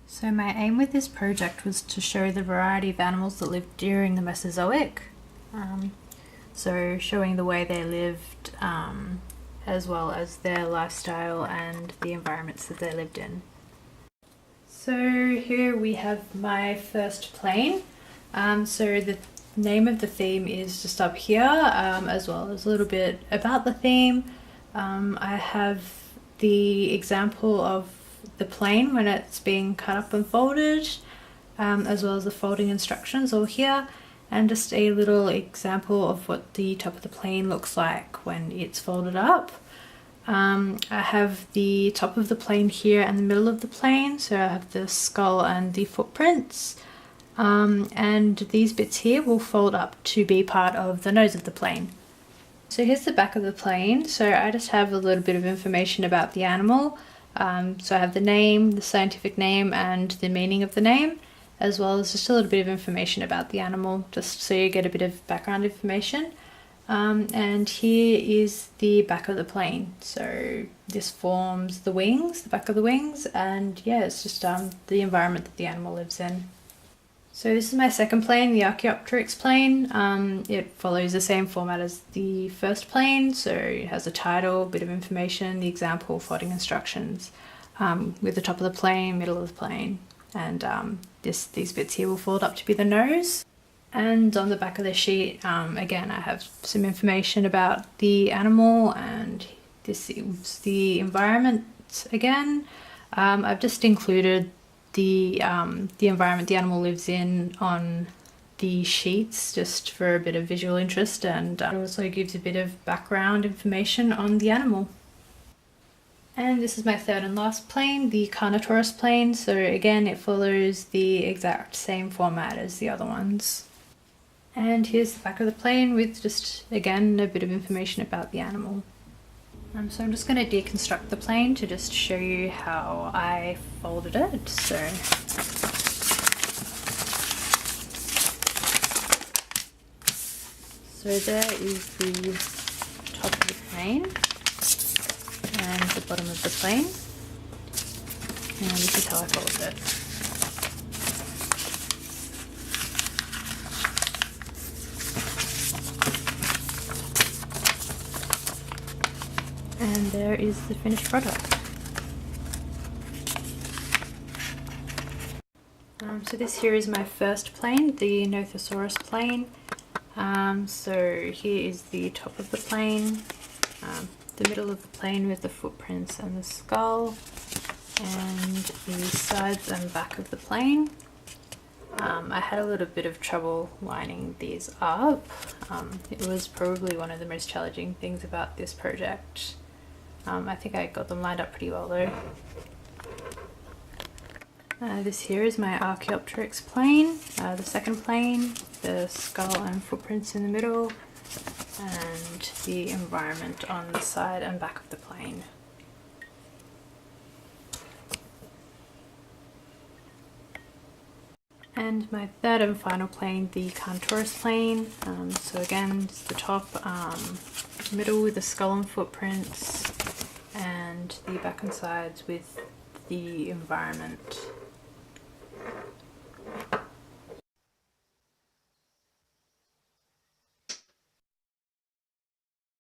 So my aim with this project was to show the variety of animals that lived during the Mesozoic. So showing the way they lived, as well as their lifestyle and the environments that they lived in. So here we have my first plane. So the name of the theme is just up here, as well as a little bit about the theme. I have the example of the plane when it's being cut up and folded, as well as the folding instructions all here, and just a little example of what the top of the plane looks like when it's folded up. I have the top of the plane here and the middle of the plane, so I have the skull and the footprints, and these bits here will fold up to be part of the nose of the plane. So here's the back of the plane. So I just have a little bit of information about the animal. So I have the name, the scientific name, and the meaning of the name, as well as just a little bit of information about the animal, just so you get a bit of background information. And here is the back of the plane. So this forms the wings, the back of the wings, and yeah, it's just the environment that the animal lives in. So this is my second plane, the Archaeopteryx plane. It follows the same format as the first plane, so it has a title, a bit of information, the example, folding instructions, with the top of the plane, middle of the plane, and these bits here will fold up to be the nose. And on the back of the sheet, again, I have some information about the animal, and this is the environment again. I've just included the environment the animal lives in on the sheets just for a bit of visual interest, and it also gives a bit of background information on the animal. And this is my third and last plane, the Carnotaurus plane. So again, it follows the exact same format as the other ones. And here's the back of the plane with just, again, a bit of information about the animal. So I'm just going to deconstruct the plane to just show you how I folded it. So there is the top of the plane and the bottom of the plane, and this is how I folded it. And there is the finished product. So this here is my first plane, the Nothosaurus plane. So here is the top of the plane, the middle of the plane with the footprints and the skull, and the sides and back of the plane. I had a little bit of trouble lining these up. It was probably one of the most challenging things about this project. I think I got them lined up pretty well though. This here is my Archaeopteryx plane, the second plane, the skull and footprints in the middle, and the environment on the side and back of the plane. And my third and final plane, the Carnotaurus plane. So again, it's the top, middle with the skull and footprints, and the back and sides with the environment.